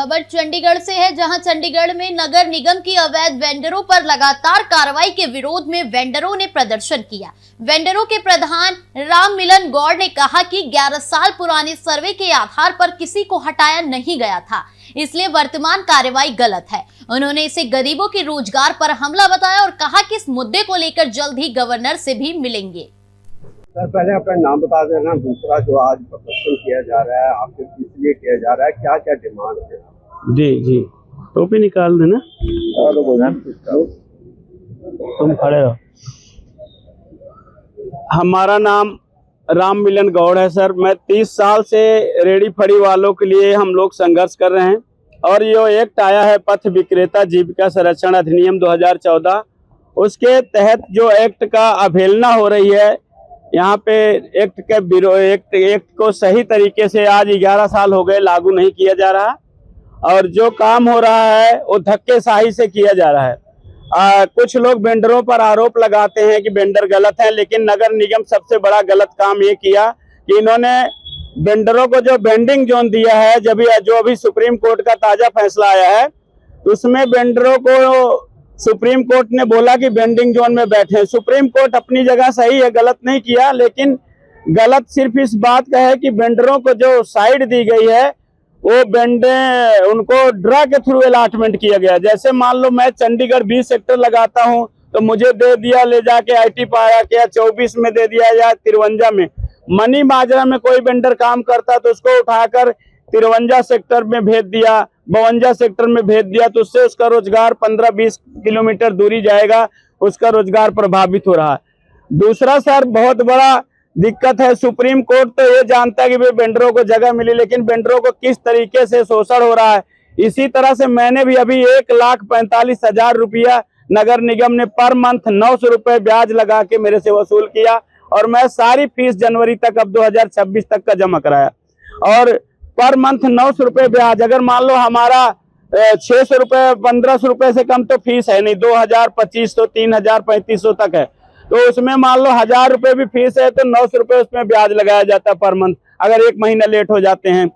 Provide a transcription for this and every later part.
खबर चंडीगढ़ से है, जहां चंडीगढ़ में नगर निगम की अवैध वेंडरों पर लगातार कार्रवाई के विरोध में वेंडरों ने प्रदर्शन किया। वेंडरों के प्रधान राम मिलन गौड़ ने कहा कि 11 साल पुराने सर्वे के आधार पर किसी को हटाया नहीं गया था, इसलिए वर्तमान कार्रवाई गलत है। उन्होंने इसे गरीबों के रोजगार पर हमला बताया और कहा कि इस मुद्दे को लेकर जल्द ही गवर्नर से भी मिलेंगे। सर, पहले अपना नाम बता देना। दूसरा, जो आज प्रदर्शन किया जा रहा है, आखिर किस लिए किया जा रहा है, क्या क्या डिमांड है? जी टोपी निकाल देना। तुम खड़े रहो। हमारा नाम राम मिलन गौड़ है सर। मैं 30 साल से रेडी फड़ी वालों के लिए हम लोग संघर्ष कर रहे हैं और ये एक्ट आया है पथ विक्रेता जीविका संरक्षण अधिनियम 2014। उसके तहत जो एक्ट का अवहेलना हो रही है, यहाँ पे एक्ट को सही तरीके से आज 11 साल हो गए लागू नहीं किया जा रहा और जो काम हो रहा है वो धक्केशाही से किया जा रहा है। कुछ लोग वेंडरों पर आरोप लगाते हैं कि वेंडर गलत है, लेकिन नगर निगम सबसे बड़ा गलत काम ये किया कि इन्होंने वेंडरों को जो वेंडिंग जोन दिया है, जो अभी सुप्रीम कोर्ट का ताजा फैसला आया है, उसमें वेंडरों को सुप्रीम कोर्ट ने बोला कि वेंडिंग जोन में बैठे। सुप्रीम कोर्ट अपनी जगह सही है, गलत नहीं किया, लेकिन गलत सिर्फ इस बात का है कि वेंडरों को जो साइड दी गई है वो उनको ड्रा के थ्रू अलॉटमेंट किया गया। जैसे मान लो मैं चंडीगढ़ 20 सेक्टर लगाता हूं तो मुझे दे दिया ले जाके IT पाया क्या 24 में दे दिया या 53 में। मनी माजरा में कोई वेंडर काम करता तो उसको उठाकर 53 सेक्टर में भेज दिया, 52 सेक्टर में भेज दिया, तो उससे उसका रोजगार 15-20 किलोमीटर दूरी जाएगा, उसका रोजगार प्रभावित हो रहा है। दूसरा सर, बहुत बड़ा दिक्कत है, सुप्रीम कोर्ट तो ये जानता है कि भाई वेंडरों को जगह मिली, लेकिन वेंडरों को किस तरीके से शोषण हो रहा है। इसी तरह से मैंने भी अभी 1,45,000 रुपया नगर निगम ने पर मंथ 900 रुपये ब्याज लगा के मेरे से वसूल किया और मैं सारी फीस जनवरी तक अब 2026 तक का जमा कराया। और पर मंथ 900 रुपये ब्याज, अगर मान लो हमारा 600 रुपये 1500 रुपये से कम तो फीस है नहीं, 2,2500 3,3500 तक है, तो उसमें मान लो 1,000 रुपये भी फीस है तो 900 रुपये उसमें ब्याज लगाया जाता है पर मंथ, अगर 1 महीना लेट हो जाते हैं।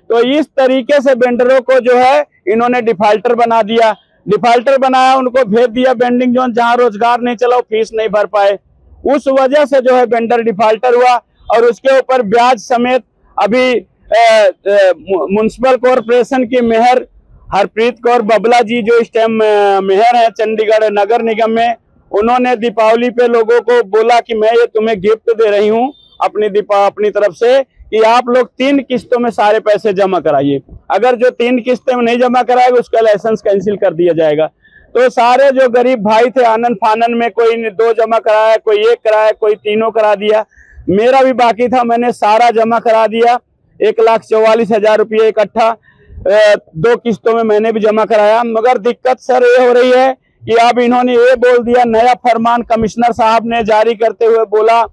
तो इस तरीके से वेंडरों को जो है इन्होंने डिफाल्टर बना दिया। डिफाल्टर बनाया, उनको भेज दिया वेंडिंग जोन, जहां रोजगार नहीं चला, फीस नहीं भर पाए। उस वजह से जो है वेंडर डिफाल्टर हुआ और उसके ऊपर ब्याज समेत अभी म्युनिसिपल कॉरपोरेशन की मेयर हरप्रीत कौर बबला जी, जो इस टाइम मेयर है चंडीगढ़ नगर निगम में, उन्होंने दीपावली पे लोगों को बोला कि मैं ये तुम्हें गिफ्ट दे रही हूँ अपनी तरफ से कि आप लोग 3 किस्तों में सारे पैसे जमा कराइए। अगर जो 3 किस्तों में नहीं जमा कराएगा उसका लाइसेंस कैंसिल कर दिया जाएगा। तो सारे जो गरीब भाई थे आनन फानन में, कोई 2 जमा कराया, कोई 1 कराया, कोई 3 करा दिया। मेरा भी बाकी था, मैंने सारा जमा करा दिया, 1,44,000 रुपये इकट्ठा 2 किस्तों में मैंने भी जमा कराया। मगर दिक्कत सर ये हो रही है कि अब इन्होंने ये बोल दिया, नया फरमान कमिश्नर साहब ने जारी करते हुए बोला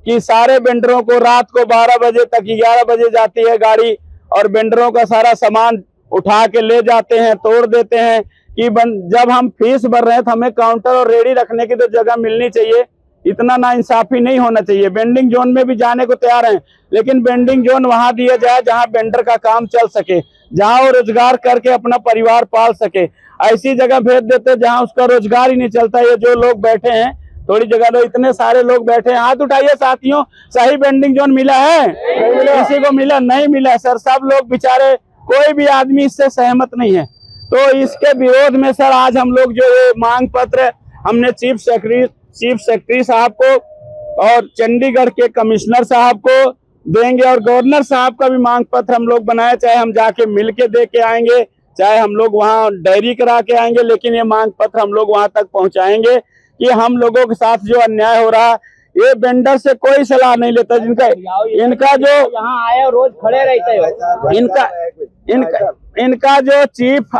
कि सारे वेंडरों को रात को 12 बजे तक 11 बजे जाती है गाड़ी और वेंडरों का सारा सामान उठा के ले जाते हैं, तोड़ देते हैं कि जब हम फीस भर रहे हैं तो हमें काउंटर और रेडी रखने की तो जगह मिलनी चाहिए। इतना नाइंसाफी नहीं होना चाहिए। वेंडिंग जोन में भी जाने को तैयार हैं, लेकिन वेंडिंग जोन वहां दिया जाए जहां वेंडर का काम चल सके, जहां वो रोजगार करके अपना परिवार पाल सके। ऐसी जगह भेज देते जहां उसका रोजगार ही नहीं चलता। ये जो लोग बैठे हैं, थोड़ी जगह लो, इतने सारे लोग बैठे हैं, हाथ उठाइए साथियों, सही वेंडिंग जोन मिला है? किसी को मिला? नहीं मिला सर। सब लोग बेचारे, कोई भी आदमी इससे सहमत नहीं है। तो इसके विरोध में सर आज हम लोग जो ये मांग पत्र हमने चीफ सेक्रेटरी साहब को और चंडीगढ़ के कमिश्नर साहब को देंगे और गवर्नर साहब का भी मांग पत्र हम लोग बनाए, चाहे हम जाके मिल के दे के आएंगे, चाहे हम लोग वहाँ डायरी करा के आएंगे, लेकिन ये मांग पत्र हम लोग वहां तक पहुंचाएंगे कि हम लोगों के साथ जो अन्याय हो रहा है, ये वेंडर से कोई सलाह नहीं लेता। इनका जो यहाँ आए रोज खड़े रहते हो, इनका जो चीफ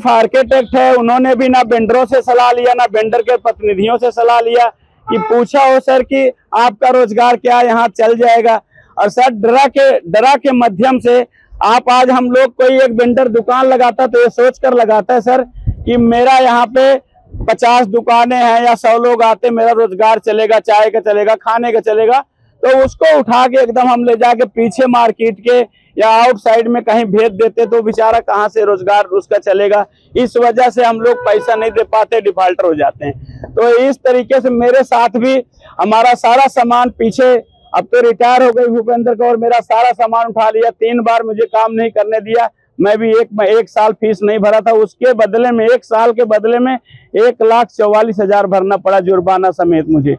आर्किटेक्ट है, उन्होंने भी ना वेंडरों से सलाह लिया, ना वेंडर के प्रतिनिधियों से सलाह लिया कि पूछा हो सर कि आपका रोजगार क्या यहाँ चल जाएगा। और सर डरा के माध्यम से आप आज हम लोग कोई एक वेंडर दुकान लगाता तो ये सोच कर लगाता है सर कि मेरा यहाँ पे 50 दुकानें हैं या 100 लोग आते, मेरा रोजगार चलेगा, चाय का चलेगा, खाने का चलेगा। तो उसको उठा के एकदम हम ले जाके पीछे मार्केट के या आउटसाइड में कहीं भेज देते तो बेचारा कहाँ से रोजगार उसका चलेगा। इस वजह से हम लोग पैसा नहीं दे पाते, डिफॉल्टर हो जाते हैं। तो इस तरीके से मेरे साथ भी हमारा सारा सामान पीछे, अब तो रिटायर हो गई भूपेंद्र कौर, मेरा सारा सामान उठा लिया, 3 बार मुझे काम नहीं करने दिया। मैं भी एक साल फीस नहीं भरा था, उसके बदले में 1 साल के बदले में 1,44,000 भरना पड़ा जुर्माना समेत मुझे।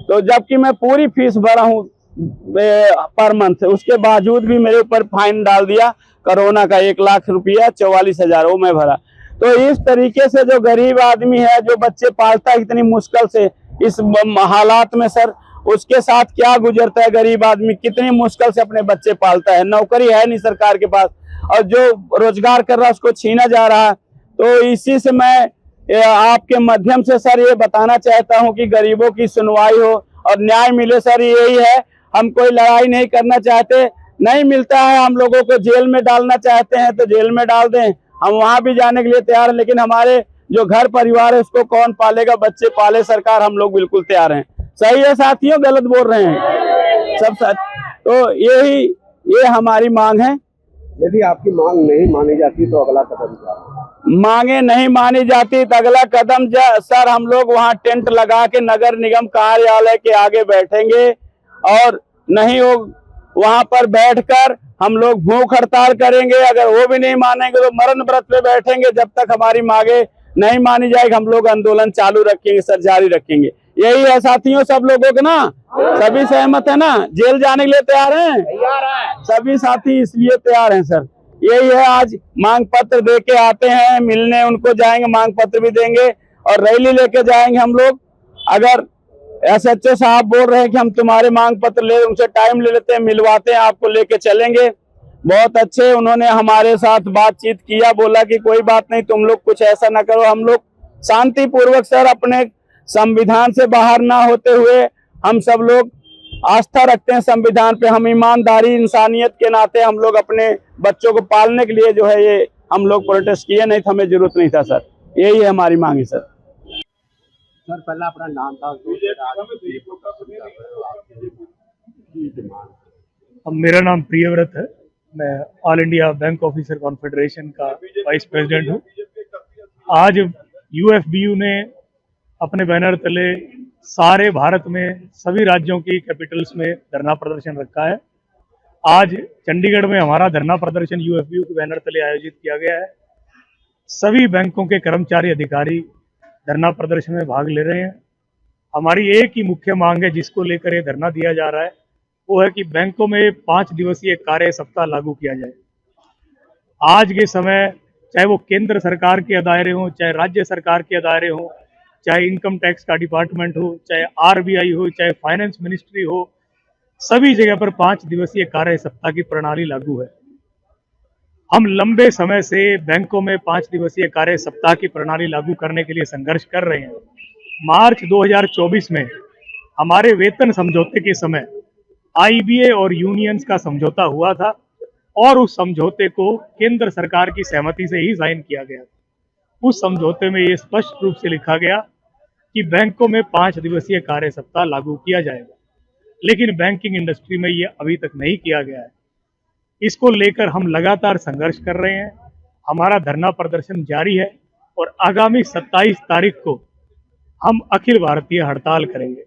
तो जबकि मैं पूरी फीस भरा हूँ पर मंथ, उसके बावजूद भी मेरे ऊपर फाइन डाल दिया कोरोना का 1 लाख रुपया 44,000 वो मैं भरा। तो इस तरीके से जो गरीब आदमी है, जो बच्चे पालता है इतनी मुश्किल से इस हालात में सर, उसके साथ क्या गुजरता है गरीब आदमी, कितनी मुश्किल से अपने बच्चे पालता है। नौकरी है नहीं सरकार के पास और जो रोजगार कर रहा है उसको छीना जा रहा है। तो इसी से मैं आपके माध्यम से सर ये बताना चाहता हूं कि गरीबों की सुनवाई हो और न्याय मिले सर, यही है। हम कोई लड़ाई नहीं करना चाहते, नहीं मिलता है हम लोगों को जेल में डालना चाहते हैं तो जेल में डाल दें, हम वहां भी जाने के लिए तैयार हैं। लेकिन हमारे जो घर परिवार है उसको कौन पालेगा, बच्चे पाले सरकार, हम लोग बिल्कुल तैयार हैं। सही है साथियों, गलत बोल रहे हैं सब साथ। तो ये हमारी मांग है। यदि आपकी मांग नहीं मानी जाती तो अगला कदम क्या है? मांगे नहीं मानी जाती तो अगला कदम सर, हम लोग वहाँ टेंट लगा के नगर निगम कार्यालय के आगे बैठेंगे और नहीं हो वहां पर बैठकर हम लोग भूख हड़ताल करेंगे। अगर वो भी नहीं मानेंगे तो मरण व्रत पे बैठेंगे। जब तक हमारी मांगे नहीं मानी जाएगी हम लोग आंदोलन चालू रखेंगे सर, जारी रखेंगे। यही है साथियों, सब लोगों को ना, सभी सहमत है ना, जेल जाने के लिए तैयार हैं? तैयार है सभी साथी इसलिए तैयार हैं सर। यही है, आज मांग पत्र दे के आते हैं, मिलने उनको जाएंगे, मांग पत्र भी देंगे और रैली लेके जाएंगे हम लोग। अगर SHO साहब बोल रहे हैं कि हम तुम्हारे मांग पत्र ले, उनसे टाइम ले लेते हैं, मिलवाते हैं, आपको लेके चलेंगे। बहुत अच्छे, उन्होंने हमारे साथ बातचीत किया, बोला कि कोई बात नहीं, तुम लोग कुछ ऐसा ना करो। हम लोग शांतिपूर्वक सर अपने संविधान से बाहर ना होते हुए हम सब लोग आस्था रखते हैं संविधान पे। हम ईमानदारी इंसानियत के नाते हम लोग अपने बच्चों को पालने के लिए जो है ये हम लोग प्रोटेस्ट किए, नहीं तो हमें जरूरत नहीं था सर। यही है हमारी मांग है सर। सर पहला अपना नाम था। अब मेरा नाम प्रियव्रत है, मैं all India bank officer confederation का वाइस प्रेसिडेंट हूँ। आज UFBU ने अपने बैनर तले सारे भारत में सभी राज्यों की कैपिटल्स में धरना प्रदर्शन रखा है। आज चंडीगढ़ में हमारा धरना प्रदर्शन UFBU के बैनर तले आयोजित किया गया है। सभी बैंकों के कर्मचारी अधिकारी धरना प्रदर्शन में भाग ले रहे हैं। हमारी एक ही मुख्य मांग है जिसको लेकर ये धरना दिया जा रहा है, वो है कि बैंकों में 5 दिवसीय कार्य सप्ताह लागू किया जाए। आज के समय चाहे वो केंद्र सरकार के दायरे हों, चाहे राज्य सरकार के दायरे हों, चाहे इनकम टैक्स का डिपार्टमेंट हो, चाहे RBI हो, चाहे फाइनेंस मिनिस्ट्री हो, सभी जगह पर 5 दिवसीय कार्य सप्ताह की प्रणाली लागू है। हम लंबे समय से बैंकों में 5 दिवसीय कार्य सप्ताह की प्रणाली लागू करने के लिए संघर्ष कर रहे हैं। मार्च 2024 में हमारे वेतन समझौते के समय IBA और यूनियंस का समझौता हुआ था और उस समझौते को केंद्र सरकार की सहमति से ही साइन किया गया। उस समझौते में ये स्पष्ट रूप से लिखा गया कि बैंकों में 5 दिवसीय कार्य सप्ताह लागू किया जाएगा, लेकिन बैंकिंग इंडस्ट्री में ये अभी तक नहीं किया गया है। इसको लेकर हम लगातार संघर्ष कर रहे हैं। हमारा धरना प्रदर्शन जारी है और आगामी 27 तारीख को हम अखिल भारतीय हड़ताल करेंगे।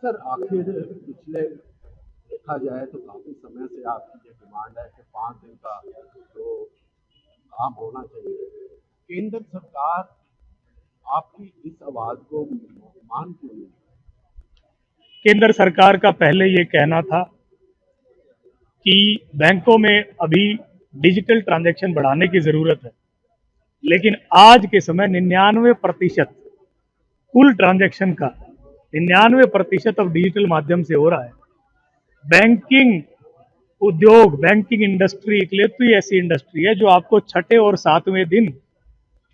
सर आखिर पिछले देखा जाए तो काफी समय से आपकी ये डिमांड है कि 5 दिन का जो काम होना चाहिए। केंद्र सरकार आपकी इस आवाज को मान क्यों नहीं? केंद्र सरकार का पहले ये कहना था कि बैंकों में अभी डिजिटल ट्रांजैक्शन बढ़ाने की जरूरत है, लेकिन आज के समय 99% कुल ट्रांजैक्शन का 99% अब डिजिटल माध्यम से हो रहा है। बैंकिंग उद्योग, बैंकिंग इंडस्ट्री इकलौती ऐसी इंडस्ट्री है जो आपको छठे और 7वें दिन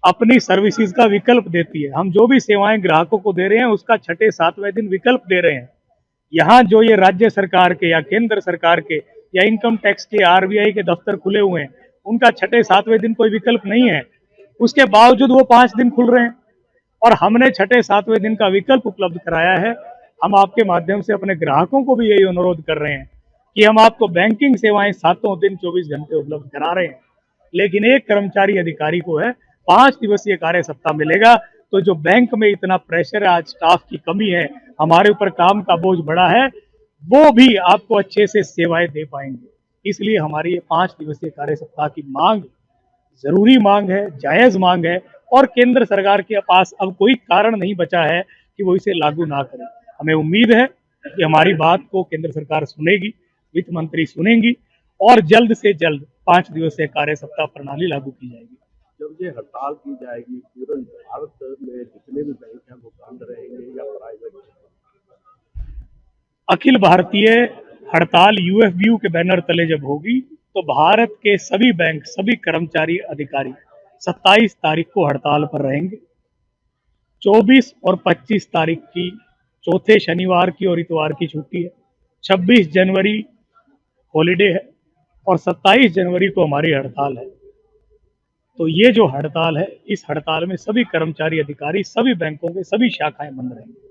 अपनी सर्विसेज का विकल्प देती है। हम जो भी सेवाएं ग्राहकों को दे रहे हैं उसका छठे 7वें दिन विकल्प दे रहे हैं। यहाँ जो ये राज्य सरकार के या केंद्र सरकार के या इनकम टैक्स के RBI के दफ्तर खुले हुए हैं, उनका छठे 7वें दिन कोई विकल्प नहीं है। उसके बावजूद वो 5 दिन खुल रहे हैं और हमने छठे 7वें दिन का विकल्प उपलब्ध कराया है। हम आपके माध्यम से अपने ग्राहकों को भी यही अनुरोध कर रहे हैं कि हम आपको बैंकिंग सेवाएं 7 दिन 24 घंटे उपलब्ध करा रहे हैं, लेकिन एक कर्मचारी अधिकारी को है 5 दिवसीय कार्य सप्ताह मिलेगा। तो जो बैंक में इतना प्रेशर है, आज स्टाफ की कमी है, हमारे ऊपर काम का बोझ बढ़ा है, वो भी आपको अच्छे से सेवाएं दे पाएंगे। इसलिए हमारी ये 5 दिवसीय कार्य सप्ताह की मांग जरूरी मांग है, जायज मांग है, और केंद्र सरकार के पास अब कोई कारण नहीं बचा है कि वो इसे लागू ना करे। हमें उम्मीद है कि हमारी बात को केंद्र सरकार सुनेगी, वित्त मंत्री सुनेंगी, और जल्द से जल्द 5 दिवसीय कार्य सप्ताह प्रणाली लागू की जाएगी। जब ये हड़ताल की जाएगी, पूरे भारत में जितने भी बैंक हैं वो बंद रहेंगे या प्राइवेट? अखिल भारतीय हड़ताल यूएफबीयू के बैनर तले जब होगी तो भारत के सभी बैंक, सभी कर्मचारी अधिकारी 27 तारीख को हड़ताल पर रहेंगे। 24 और 25 तारीख की चौथे शनिवार की और इतवार की छुट्टी है। 26 जनवरी हॉलिडे है और 27 जनवरी को हमारी हड़ताल है। तो ये जो हड़ताल है, इस हड़ताल में सभी कर्मचारी अधिकारी, सभी बैंकों के सभी शाखाएं बंद रहेंगी।